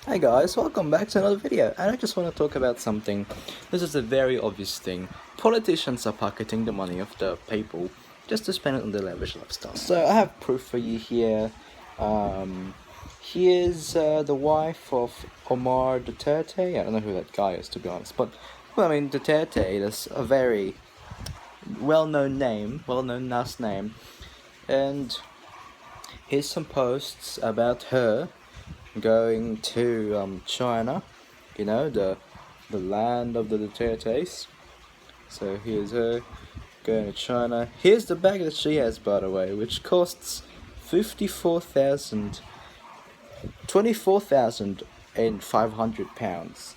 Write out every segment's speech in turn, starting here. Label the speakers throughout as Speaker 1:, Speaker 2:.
Speaker 1: Hey guys, welcome back to another video, and I just want to talk about something. This is a very obvious thing. Politicians are pocketing the money of the people just to spend it on their lavish lifestyle. So I have proof for you here. Um, Here's the wife of Omar Duterte. I don't know who that guy is, to be honest, but well, I mean Duterte is a very well-known name, well-known last name, and here's some posts about her going to China, the land of the Dutertes. So here's her going to China. Here's the bag that she has, by the way, which costs 24,500 pounds.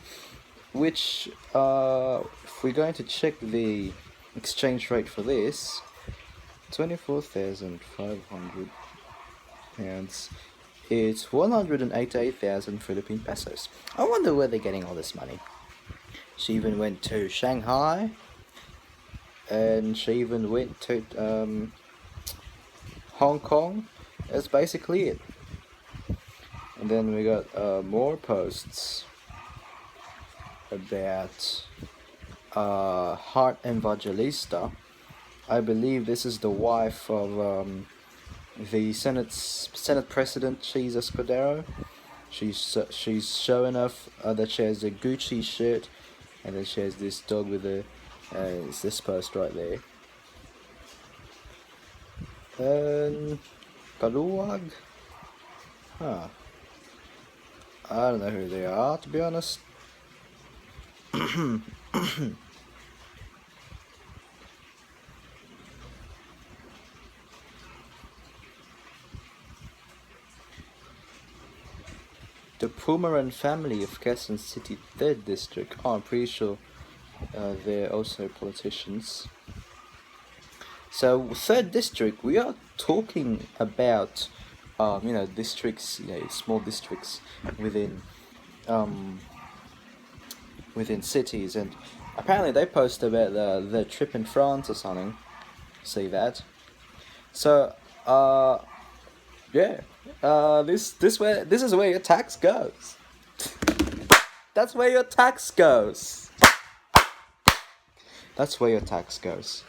Speaker 1: Which, if we're going to check the exchange rate for this, 24,500 pounds. It's 188,000 Philippine pesos. I wonder where they're getting all this money. She even went to Shanghai, and she even went to Hong Kong. That's basically it. And then we got more posts about Heart Evangelista. I believe this is the wife of the Senate President Jesus Cordero. She's showing off that she has a Gucci shirt, and then she has this dog with a it's this post right there. And Kaluwag, huh? I don't know who they are, to be honest. The Pumaran family of Quezon City 3rd District. Oh, I'm pretty sure they're also politicians. So 3rd District, we are talking about, districts, small districts within within cities, and apparently they post about the trip in France or something. See that? So, yeah. This is where your tax goes. That's where your tax goes. That's where your tax goes.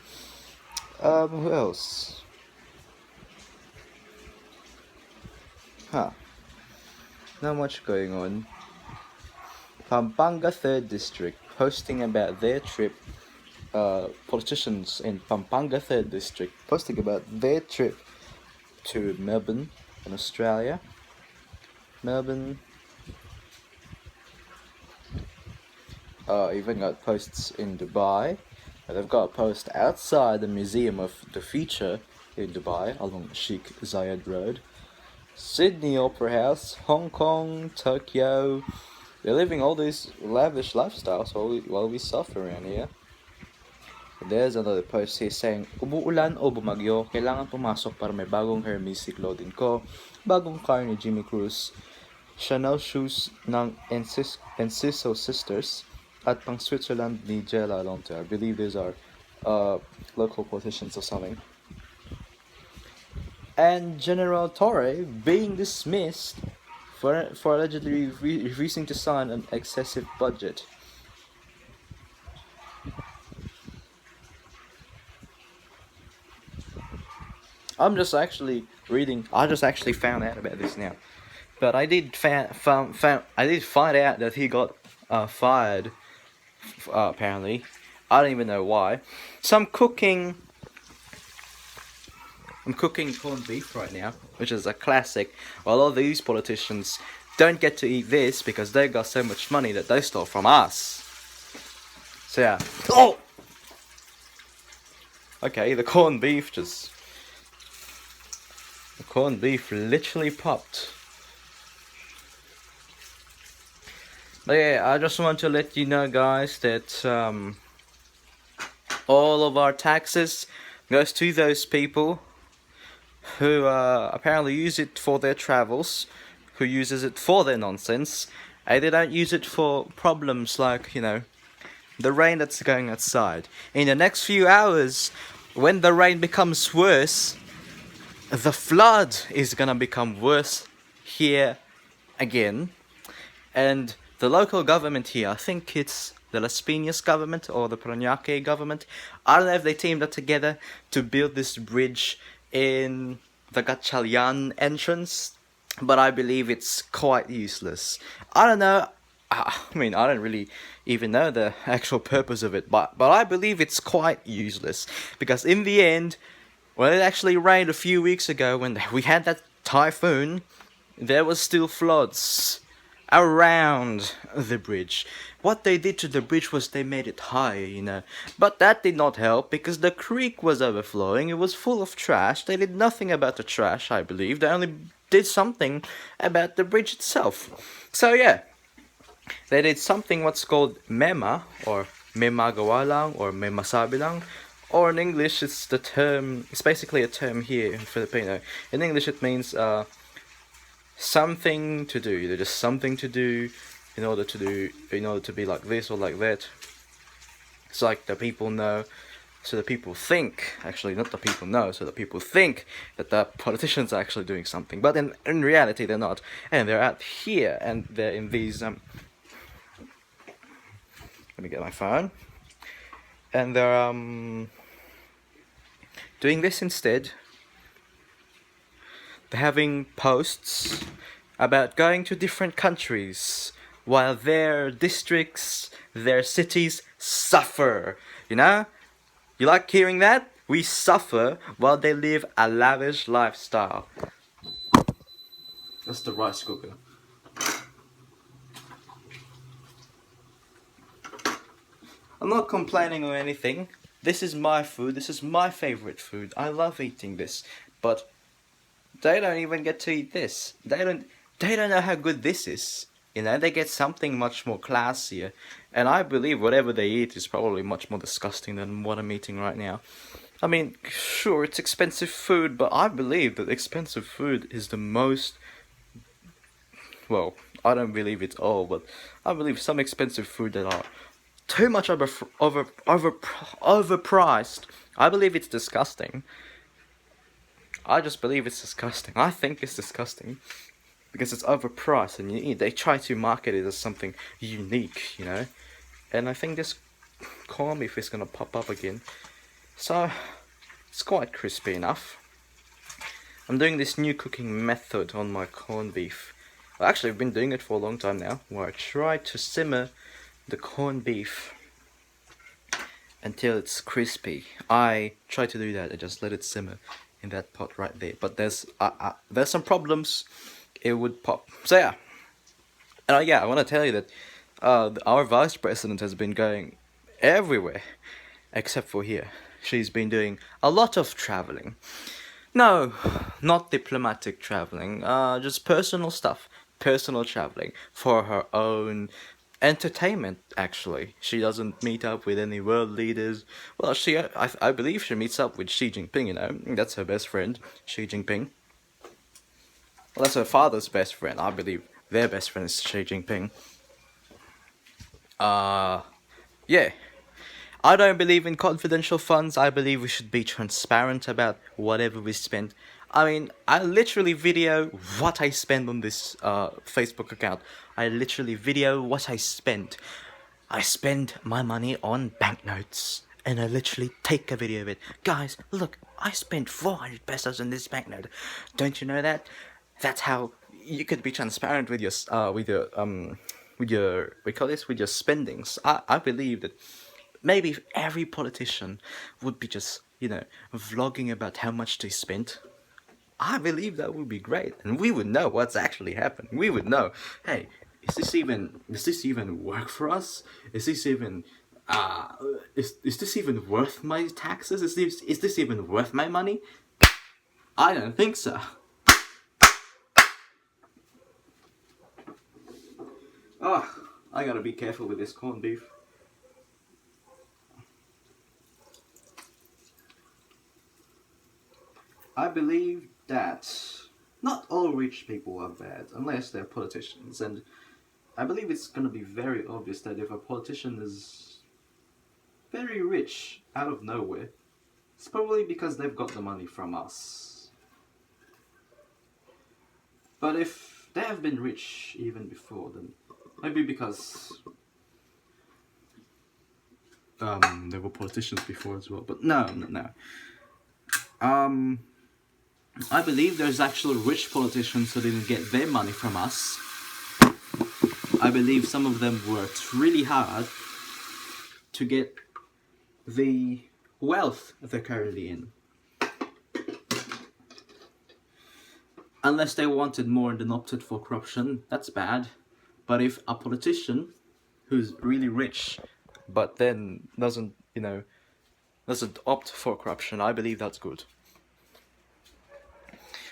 Speaker 1: Who else? Huh. Not much going on. Pampanga 3rd District posting about their trip. Politicians in Pampanga 3rd District posting about their trip to Melbourne in Australia. Melbourne. Even got posts in Dubai. They've got a post outside the Museum of the Future in Dubai along Sheikh Zayed Road. Sydney Opera House, Hong Kong, Tokyo. They're living all these lavish lifestyles while we suffer around here. There's another post here saying, umuulan o bumagyo, kailangan pumasok para may bagong Hermes si clothing ko, bagong car ni Jimmy Cruz, Chanel shoes ng Enciso Sisters, at pang Switzerland ni Jella Alonte. I believe these are local politicians or something. And General Torre being dismissed for allegedly refusing to sign an excessive budget. I just actually found out about this now, but I did find out that he got fired. Apparently, I don't even know why. So I'm cooking corned beef right now, which is a classic. Well, all these politicians don't get to eat this because they got so much money that they stole from us. So yeah. Oh. Okay, the corned beef literally popped. But yeah, I just want to let you know, guys, that all of our taxes goes to those people who apparently use it for their travels, who uses it for their nonsense, and they don't use it for problems like, the rain that's going outside. In the next few hours, when the rain becomes worse, the flood is gonna become worse here again. And the local government here, I think it's the Las Piñas government or the Parañaque government, I don't know if they teamed up together to build this bridge in the Gatchalian entrance, but I believe it's quite useless. I don't know. I mean, I don't really even know the actual purpose of it, but I believe it's quite useless because in the end, when it actually rained a few weeks ago, when we had that typhoon, there was still floods around the bridge. What they did to the bridge was they made it higher, you know. But that did not help because the creek was overflowing. It was full of trash. They did nothing about the trash, I believe. They only did something about the bridge itself. So yeah, they did something what's called mema or memagawalang or memasabilang. Or in English, it's the term. It's basically a term here in Filipino. In English, it means something to do. Either just something to do in order to be like this or like that. It's like the people know, so the people think. Actually, not the people know, so the people think that the politicians are actually doing something. But in reality, they're not. And they're out here, and they're in these. Let me get my phone. And they're doing this instead. They're having posts about going to different countries while their districts, their cities suffer. You know? You like hearing that? We suffer while they live a lavish lifestyle. That's the rice cooker. I'm not complaining or anything. This is my food. This is my favorite food. I love eating this. But they don't even get to eat this. They don't know how good this is. You know, they get something much more classier. And I believe whatever they eat is probably much more disgusting than what I'm eating right now. I mean, sure, it's expensive food, but I believe that expensive food is the most... Well, I don't believe it's all, but I believe some expensive food that are too much overpriced. I believe it's disgusting. I just believe it's disgusting. I think it's disgusting because it's overpriced, and they try to market it as something unique, you know. And I think this corned beef is gonna pop up again, so it's quite crispy enough. I'm doing this new cooking method on my corned beef. Well, actually, I've been doing it for a long time now, where I try to simmer the corned beef until it's crispy. I try to do that and just let it simmer in that pot right there. But there's some problems. It would pop. So yeah, and yeah, I want to tell you that our vice president has been going everywhere, except for here. She's been doing a lot of traveling. No, not diplomatic traveling. Just personal stuff, personal traveling for her own entertainment. Actually, she doesn't meet up with any world leaders. Well, I believe she meets up with Xi Jinping. You know, that's her best friend, Xi Jinping. Well, that's her father's best friend. I believe their best friend is Xi Jinping. Yeah. I don't believe in confidential funds. I believe we should be transparent about whatever we spend. I mean, I literally video what I spend on this Facebook account. I literally video what I spend. I spend my money on banknotes. And I literally take a video of it. Guys, look, I spent 400 pesos on this banknote. Don't you know that? That's how you could be transparent with your with your we call this with your spendings. I believe that maybe if every politician would be just, you know, vlogging about how much they spent, I believe that would be great, and we would know what's actually happened. We would know, hey, does this even work for us? Is this even is this even worth my taxes? Is this even worth my money? I don't think so. Oh, I gotta be careful with this corned beef. I believe that not all rich people are bad, unless they're politicians, and I believe it's gonna be very obvious that if a politician is very rich out of nowhere, it's probably because they've got the money from us. But if they have been rich even before, then Maybe because there were politicians before as well, but no. I believe there's actually rich politicians who didn't get their money from us. I believe some of them worked really hard to get the wealth they're currently in. Unless they wanted more and then opted for corruption, that's bad. But if a politician who's really rich, but then doesn't opt for corruption, I believe that's good.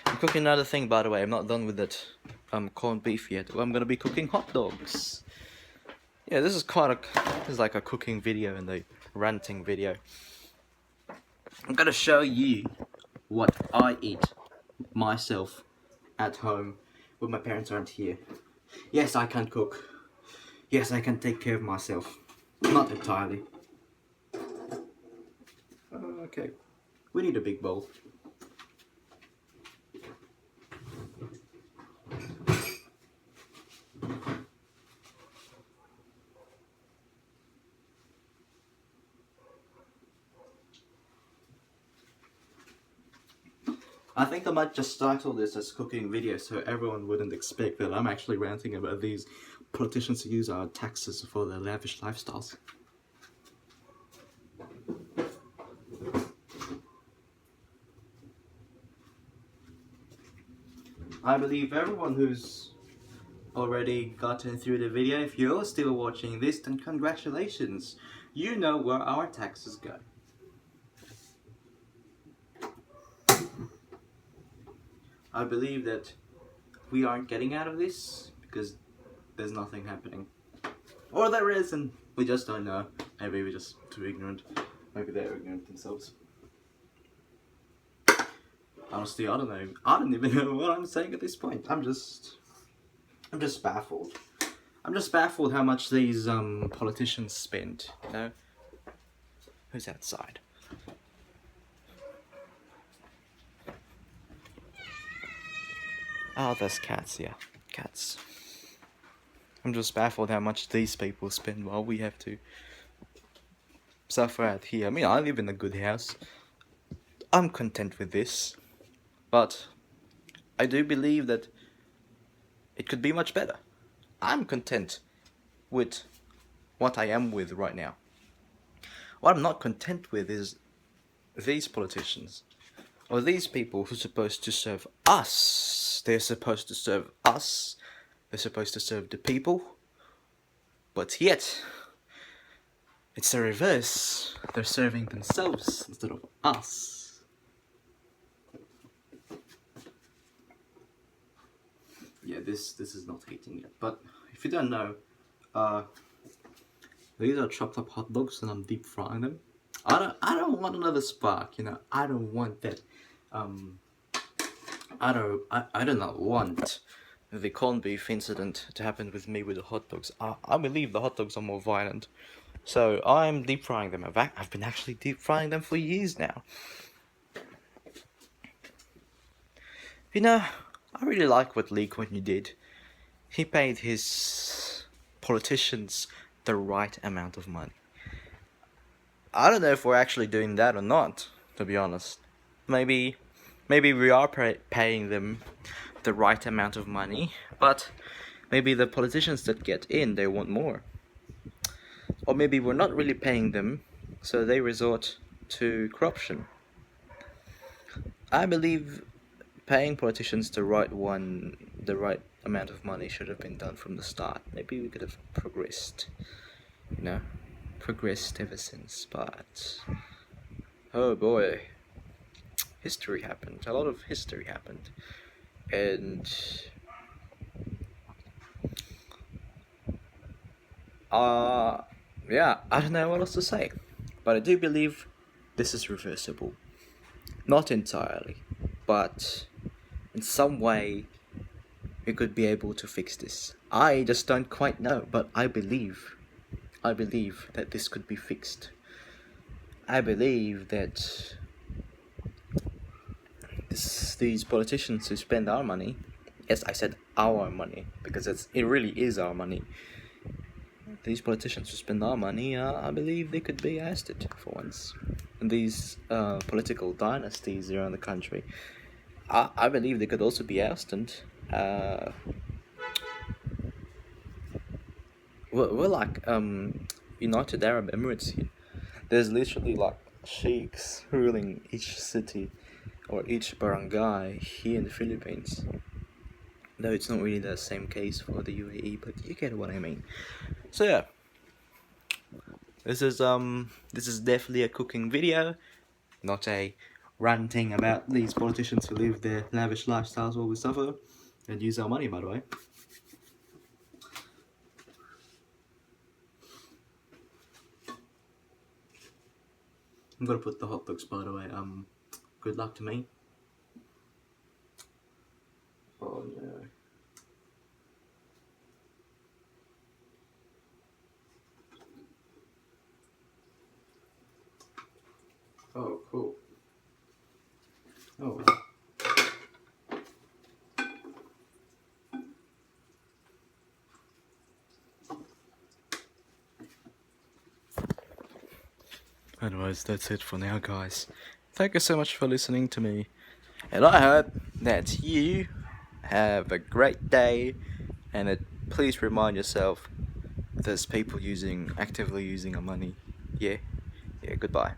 Speaker 1: I'm cooking another thing, by the way. I'm not done with that corned beef yet. I'm gonna be cooking hot dogs. Yeah, this is like a cooking video and a ranting video. I'm gonna show you what I eat myself at home when my parents aren't here. Yes, I can cook. Yes, I can take care of myself. Not entirely. Okay, we need a big bowl. I think I might just title this as cooking video so everyone wouldn't expect that I'm actually ranting about these politicians who use our taxes for their lavish lifestyles. I believe everyone who's already gotten through the video, if you're still watching this, then congratulations. You know where our taxes go. I believe that we aren't getting out of this because there's nothing happening. Or there is, and we just don't know. Maybe we're just too ignorant. Maybe they're ignorant themselves. Honestly, I don't know. I don't even know what I'm saying at this point. I'm just baffled. I'm just baffled how much these politicians spend, you know? Who's outside? Oh, there's cats, yeah. Cats. I'm just baffled how much these people spend while we have to suffer out here. I mean, I live in a good house. I'm content with this. But I do believe that it could be much better. I'm content with what I am with right now. What I'm not content with is these politicians. Or these people who are supposed to serve us. They're supposed to serve us. They're supposed to serve the people. But yet, it's the reverse. They're serving themselves instead of us. Yeah, this is not hating yet. But if you don't know, these are chopped up hot dogs and I'm deep frying them. I don't want another spark, you know. I don't want that. I do not want the corned beef incident to happen with me with the hot dogs. I believe the hot dogs are more violent. So I'm deep frying them. I've been actually deep frying them for years now. You know, I really like what Lee Kuan Yew did. He paid his politicians the right amount of money. I don't know if we're actually doing that or not, to be honest. Maybe we are paying them the right amount of money, but maybe the politicians that get in, they want more. Or maybe we're not really paying them, so they resort to corruption. I believe paying politicians the right amount of money should have been done from the start. Maybe we could have progressed, you know, progressed ever since, but oh boy, history happened. A lot of history happened, and yeah, I don't know what else to say, but I do believe this is reversible. Not entirely, but in some way we could be able to fix this. I just don't quite know, but I believe that this could be fixed. I believe that these politicians who spend our money, yes, I said our money, because it really is our money. These politicians who spend our money, I believe they could be ousted for once. And these political dynasties around the country, I believe they could also be ousted. We're like United Arab Emirates here. There's literally like sheikhs ruling each city or each barangay here in the Philippines. Though it's not really the same case for the UAE, but you get what I mean. So yeah, this is definitely a cooking video, not a ranting about these politicians who live their lavish lifestyles while we suffer and use our money, by the way. I'm gonna put the hot dogs, by the way. Good luck to me. Oh no. Oh, cool. Oh. Anyways, that's it for now, guys. Thank you so much for listening to me. And I hope that you have a great day, and please remind yourself there's people actively using our money. Yeah, goodbye.